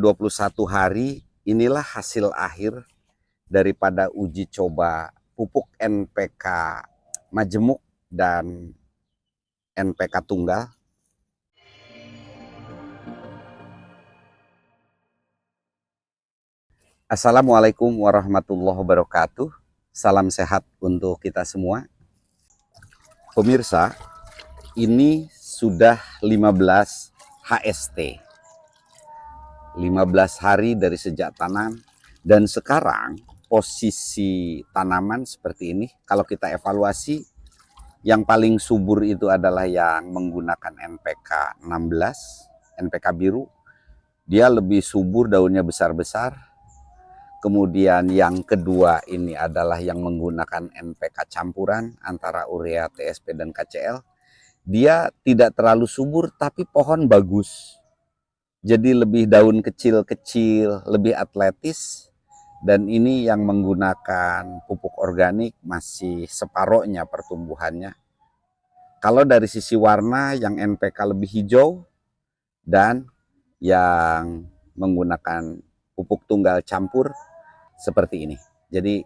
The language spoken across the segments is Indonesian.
21 hari inilah hasil akhir daripada uji coba pupuk NPK majemuk dan NPK tunggal. Assalamualaikum warahmatullahi wabarakatuh. Salam sehat untuk kita semua. Pemirsa, ini sudah 15 HST. 15 hari dari sejak tanam, dan sekarang posisi tanaman seperti ini. Kalau kita evaluasi, yang paling subur itu adalah yang menggunakan NPK 16, NPK biru. Dia lebih subur, daunnya besar-besar. Kemudian yang kedua ini adalah yang menggunakan NPK campuran antara urea, TSP, dan KCL. Dia tidak terlalu subur tapi pohon bagus. Jadi lebih daun kecil-kecil, lebih atletis. Dan ini yang menggunakan pupuk organik masih separohnya pertumbuhannya. Kalau dari sisi warna, yang NPK lebih hijau dan yang menggunakan pupuk tunggal campur seperti ini. Jadi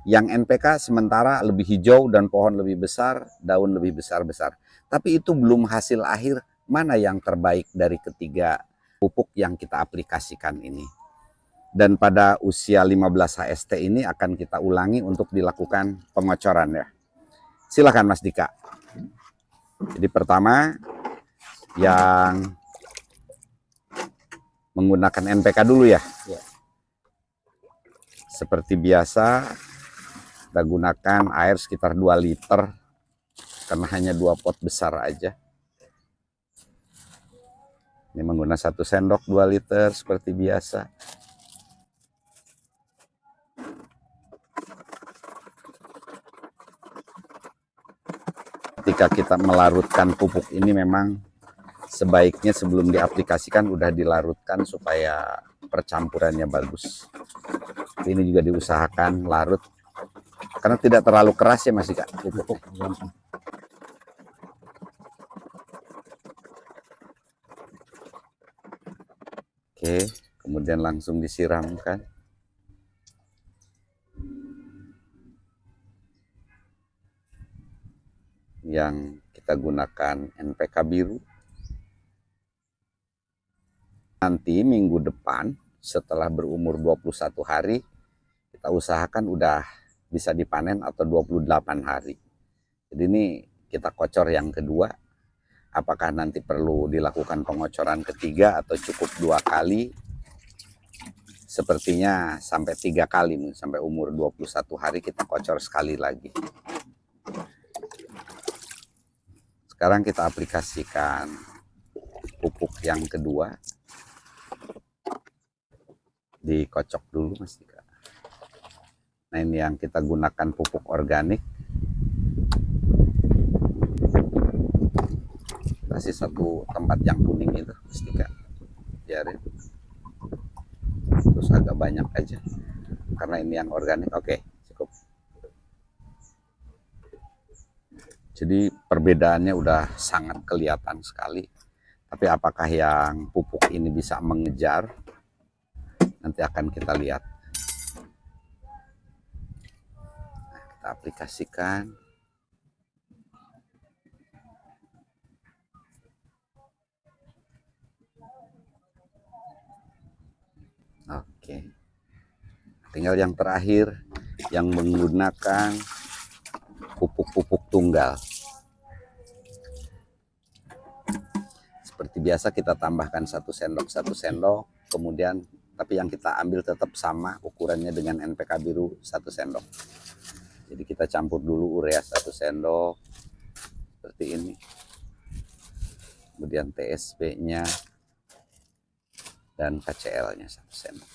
yang NPK sementara lebih hijau dan pohon lebih besar, daun lebih besar-besar. Tapi itu belum hasil akhir mana yang terbaik dari ketiga pupuk yang kita aplikasikan ini. Dan pada usia 15 HST ini akan kita ulangi untuk dilakukan pengocoran ya. Silakan Mas Dika. Jadi pertama yang menggunakan NPK dulu ya. Seperti biasa, kita gunakan air sekitar 2 liter, karena hanya 2 pot besar aja. Ini menggunakan 1 sendok 2 liter seperti biasa. Ketika kita melarutkan pupuk ini memang sebaiknya sebelum diaplikasikan udah dilarutkan supaya percampurannya bagus. Ini juga diusahakan larut karena tidak terlalu keras ya Mas Dika. Oke, kemudian langsung disiramkan. Yang kita gunakan NPK biru. Nanti minggu depan setelah berumur 21 hari kita usahakan udah bisa dipanen atau 28 hari. Jadi ini kita kocor yang kedua. Apakah nanti perlu dilakukan pengocoran ketiga atau cukup 2 kali? Sepertinya sampai 3 kali, sampai umur 21 hari kita kocor sekali lagi. Sekarang kita aplikasikan pupuk yang kedua. Dikocok dulu Mas Dika. Nah ini yang kita gunakan pupuk organik. Kasih 1 tempat yang kuning itu Mas Dika. Biarin. Terus agak banyak aja. Karena ini yang organik. Oke, cukup. Jadi perbedaannya udah sangat kelihatan sekali. Tapi apakah yang pupuk ini bisa mengejar? Nanti akan kita lihat. Nah, kita aplikasikan. Oke. Tinggal yang terakhir yang menggunakan pupuk-pupuk tunggal. Seperti biasa kita tambahkan 1 sendok, kemudian tapi yang kita ambil tetap sama ukurannya dengan NPK biru 1 sendok. Jadi kita campur dulu urea 1 sendok seperti ini. Kemudian TSP-nya dan KCL-nya 1 sendok.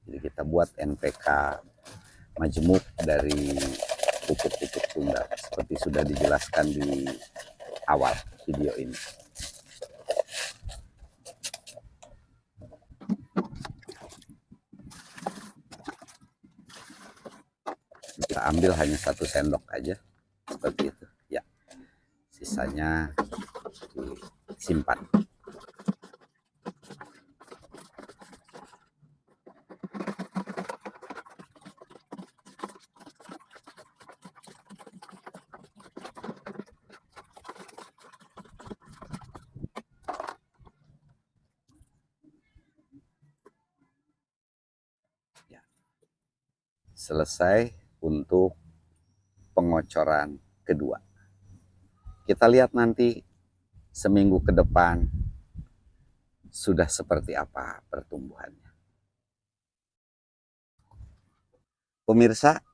Jadi kita buat NPK majemuk dari pupuk-pupuk tunggal seperti sudah dijelaskan di awal video ini. Kita ambil hanya 1 sendok aja seperti itu ya, sisanya disimpan. selesai untuk pengocoran kedua. Kita lihat nanti seminggu ke depan sudah seperti apa pertumbuhannya. Pemirsa,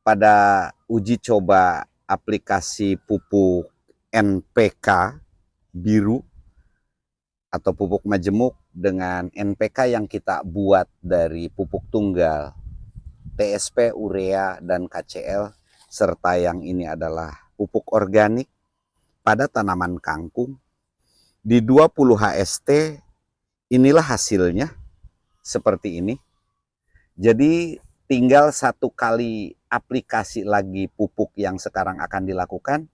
pada uji coba aplikasi pupuk NPK biru atau pupuk majemuk dengan NPK yang kita buat dari pupuk tunggal, TSP, urea, dan KCL, serta yang ini adalah pupuk organik pada tanaman kangkung di 20 HST. Inilah hasilnya seperti ini. Jadi tinggal satu kali aplikasi lagi pupuk yang sekarang akan dilakukan,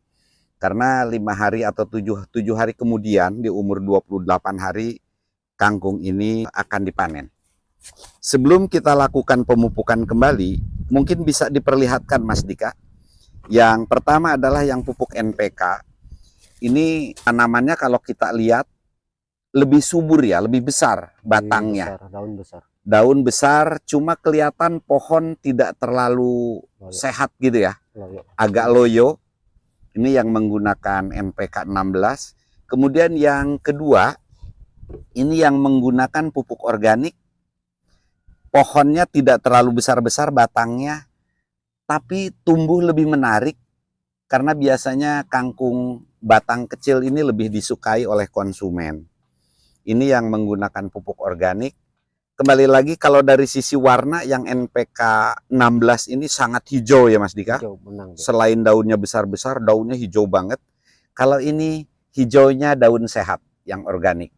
karena 5 hari atau 7 hari kemudian di umur 28 hari kangkung ini akan dipanen. Sebelum kita lakukan pemupukan kembali, mungkin bisa diperlihatkan Mas Dika. Yang pertama adalah yang pupuk NPK. Ini tanamannya kalau kita lihat lebih subur ya, lebih besar batangnya. Daun besar. Daun besar, cuma kelihatan pohon tidak terlalu sehat gitu ya. Agak loyo. Ini yang menggunakan NPK 16. Kemudian yang kedua, ini yang menggunakan pupuk organik. Pohonnya tidak terlalu besar-besar batangnya, tapi tumbuh lebih menarik karena biasanya kangkung batang kecil ini lebih disukai oleh konsumen. Ini yang menggunakan pupuk organik. Kembali lagi kalau dari sisi warna yang NPK 16 ini sangat hijau ya Mas Dika. Hijau, benang, selain daunnya besar-besar, daunnya hijau banget. Kalau ini hijaunya daun sehat yang organik.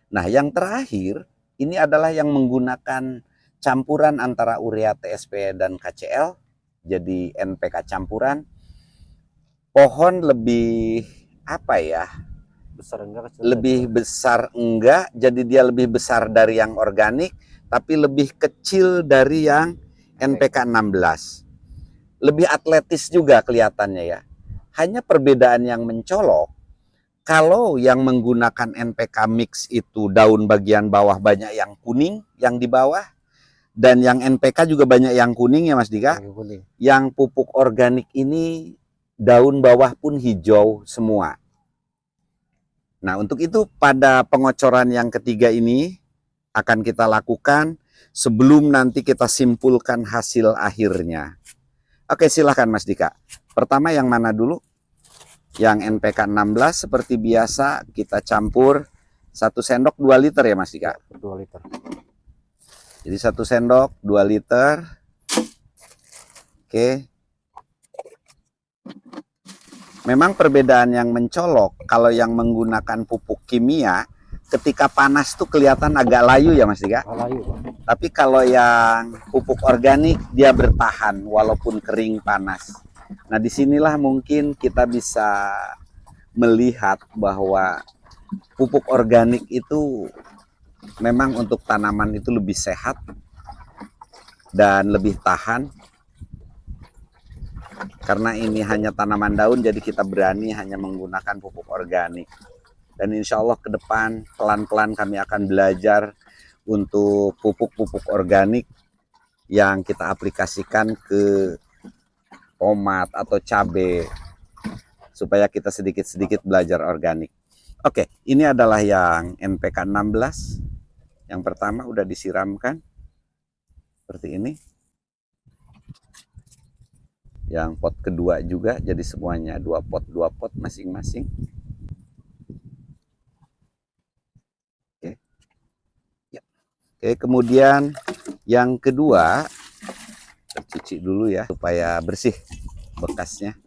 Nah yang terakhir ini adalah yang menggunakan campuran antara urea, TSP, dan KCL. Jadi NPK campuran. Pohon lebih apa ya? Besar enggak, kecil lebih enggak? Besar enggak, jadi dia lebih besar dari yang organik, tapi lebih kecil dari yang NPK 16. Lebih atletis juga kelihatannya ya. Hanya perbedaan yang mencolok, kalau yang menggunakan NPK mix itu daun bagian bawah banyak yang kuning, yang di bawah, dan yang NPK juga banyak yang kuning ya Mas Dika. Yang pupuk organik ini daun bawah pun hijau semua. Nah, untuk itu pada pengocoran yang ketiga ini akan kita lakukan sebelum nanti kita simpulkan hasil akhirnya. Oke, silahkan Mas Dika. Pertama yang mana dulu? Yang NPK 16 seperti biasa kita campur 1 sendok 2 liter ya Mas Dika? 2 liter. Jadi 1 sendok 2 liter. Oke. Memang perbedaan yang mencolok kalau yang menggunakan pupuk kimia ketika panas tuh kelihatan agak layu ya Mas Dika. Layu, Pak. Tapi kalau yang pupuk organik dia bertahan walaupun kering panas. Nah disinilah mungkin kita bisa melihat bahwa pupuk organik itu memang untuk tanaman itu lebih sehat dan lebih tahan. Karena ini hanya tanaman daun, jadi kita berani hanya menggunakan pupuk organik. Dan insya Allah ke depan pelan-pelan kami akan belajar untuk pupuk-pupuk organik yang kita aplikasikan ke tomat atau cabai, supaya kita sedikit-sedikit belajar organik. Oke, ini adalah yang NPK 16. Yang pertama udah disiramkan seperti ini. Yang pot kedua juga, jadi semuanya 2 pot masing-masing. Oke. Ya. Oke, kemudian yang kedua cuci dulu ya supaya bersih bekasnya.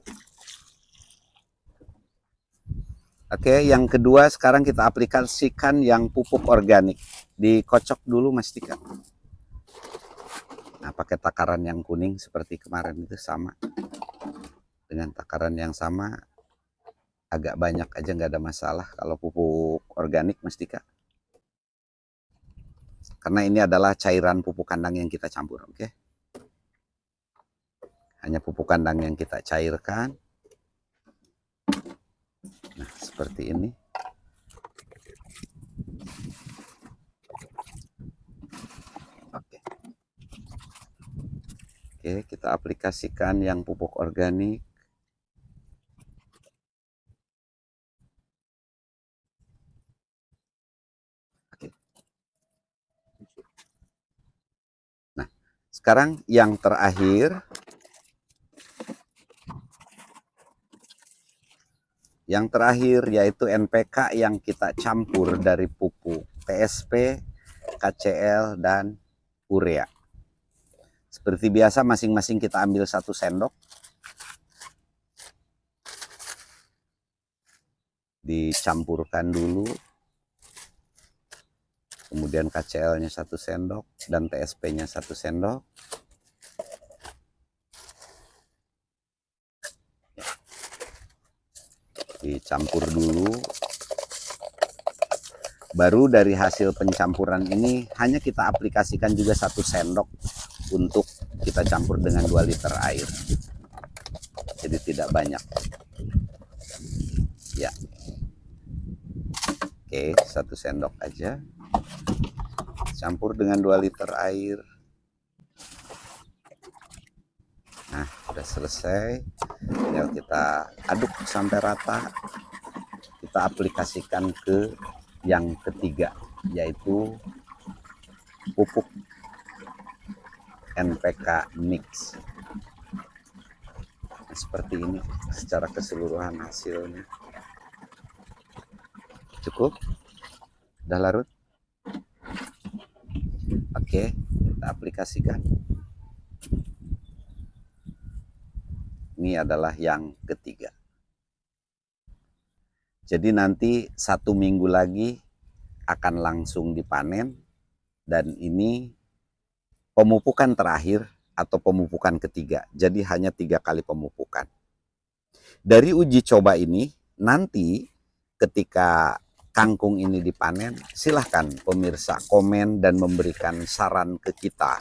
Oke, yang kedua sekarang kita aplikasikan yang pupuk organik. Dikocok dulu Mas Dika. Nah, pakai takaran yang kuning seperti kemarin itu sama. Dengan takaran yang sama, agak banyak aja nggak ada masalah kalau pupuk organik Mas Dika. Karena ini adalah cairan pupuk kandang yang kita campur, oke? Hanya pupuk kandang yang kita cairkan. Nah, seperti ini. Oke. Oke, kita aplikasikan yang pupuk organik. Oke. Nah, sekarang yang terakhir, yaitu NPK yang kita campur dari pupuk TSP, KCL, dan urea. Seperti biasa masing-masing kita ambil 1 sendok. Dicampurkan dulu. Kemudian KCL-nya 1 sendok dan TSP-nya 1 sendok. Dicampur dulu. Baru dari hasil pencampuran ini hanya kita aplikasikan juga 1 sendok untuk kita campur dengan 2 liter air. Jadi tidak banyak. Ya. Oke, 1 sendok aja. Campur dengan 2 liter air. Nah, sudah selesai. Tinggal kita aduk sampai rata. Kita aplikasikan ke yang ketiga, yaitu pupuk NPK mix. Nah, seperti ini secara keseluruhan hasilnya. Cukup? Udah larut? Oke, kita aplikasikan. Ini adalah yang ketiga. Jadi nanti 1 minggu lagi akan langsung dipanen, dan ini pemupukan terakhir atau pemupukan ketiga. Jadi hanya 3 kali pemupukan. Dari uji coba ini, nanti ketika kangkung ini dipanen, silahkan pemirsa komen dan memberikan saran ke kita.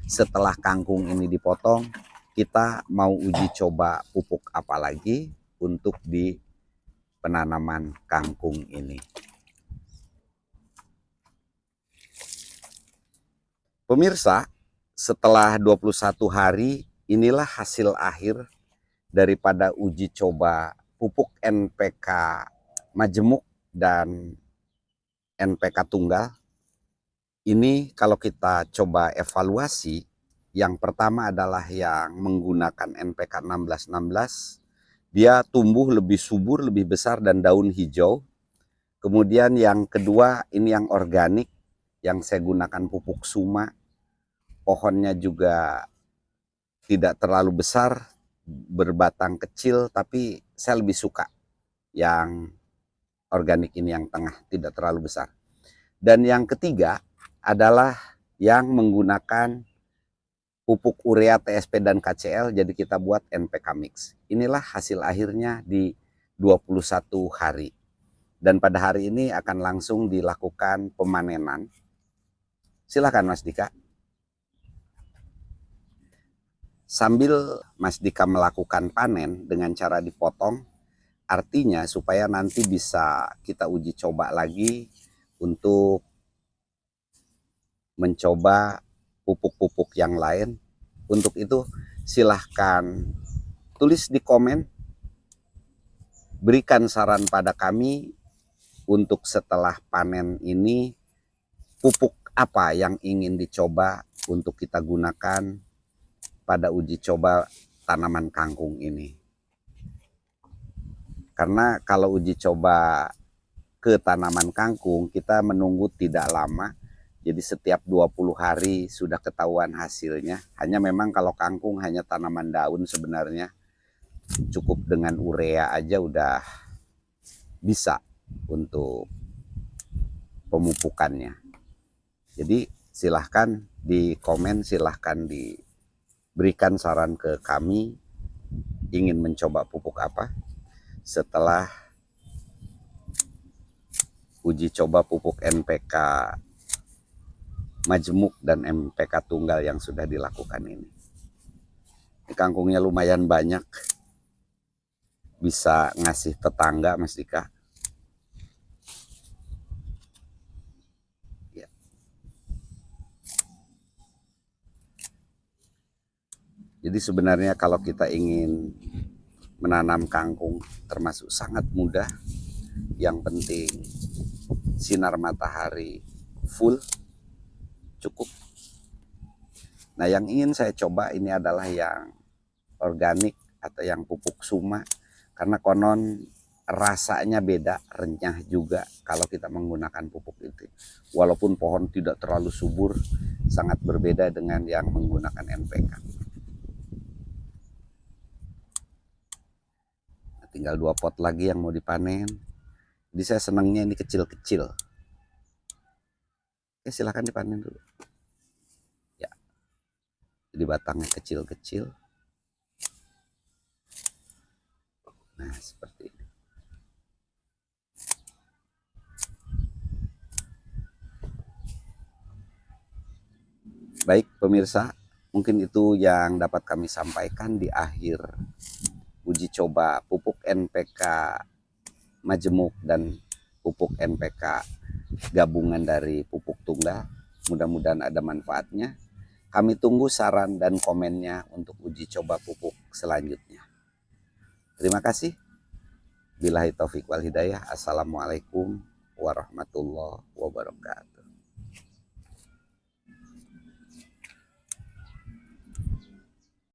Setelah kangkung ini dipotong, kita mau uji coba pupuk apa lagi untuk di penanaman kangkung ini. Pemirsa, setelah 21 hari, inilah hasil akhir daripada uji coba pupuk NPK majemuk dan NPK tunggal. Ini kalau kita coba evaluasi, yang pertama adalah yang menggunakan NPK 1616, dia tumbuh lebih subur, lebih besar dan daun hijau. Kemudian yang kedua ini yang organik, yang saya gunakan pupuk Suma. Pohonnya juga tidak terlalu besar, berbatang kecil, tapi saya lebih suka yang organik ini, yang tengah, tidak terlalu besar. Dan yang ketiga adalah yang menggunakan pupuk urea, TSP, dan KCL, jadi kita buat NPK mix. Inilah hasil akhirnya di 21 hari. Dan pada hari ini akan langsung dilakukan pemanenan. Silakan Mas Dika. Sambil Mas Dika melakukan panen dengan cara dipotong, artinya supaya nanti bisa kita uji coba lagi untuk mencoba pupuk-pupuk yang lain. Untuk itu silahkan tulis di komen, berikan saran pada kami untuk setelah panen ini pupuk apa yang ingin dicoba untuk kita gunakan pada uji coba tanaman kangkung ini. Karena kalau uji coba ke tanaman kangkung, kita menunggu tidak lama. Jadi setiap 20 hari sudah ketahuan hasilnya. Hanya memang kalau kangkung hanya tanaman daun, sebenarnya cukup dengan urea aja udah bisa untuk pemupukannya. Jadi silahkan di komen, silahkan diberikan saran ke kami ingin mencoba pupuk apa setelah uji coba pupuk NPK majemuk dan NPK tunggal yang sudah dilakukan ini. Kangkungnya lumayan banyak, bisa ngasih tetangga Mas Dika. Ya. Jadi sebenarnya kalau kita ingin menanam kangkung termasuk sangat mudah. Yang penting sinar matahari full, cukup. Nah, yang ingin saya coba ini adalah yang organik atau yang pupuk Suma, karena konon rasanya beda, renyah juga kalau kita menggunakan pupuk itu. Walaupun pohon tidak terlalu subur, sangat berbeda dengan yang menggunakan NPK. Nah, tinggal 2 pot lagi yang mau dipanen. Jadi saya senangnya ini kecil-kecil. Oke, silahkan dipanen dulu. Ya, jadi batangnya kecil-kecil. Nah, seperti ini. Baik pemirsa, mungkin itu yang dapat kami sampaikan di akhir uji coba pupuk NPK majemuk dan pupuk NPK gabungan dari pupuk tunggal. Mudah-mudahan ada manfaatnya. Kami tunggu saran dan komennya untuk uji coba pupuk selanjutnya. Terima kasih. Billahi taufik wal hidayah. Assalamualaikum warahmatullahi wabarakatuh.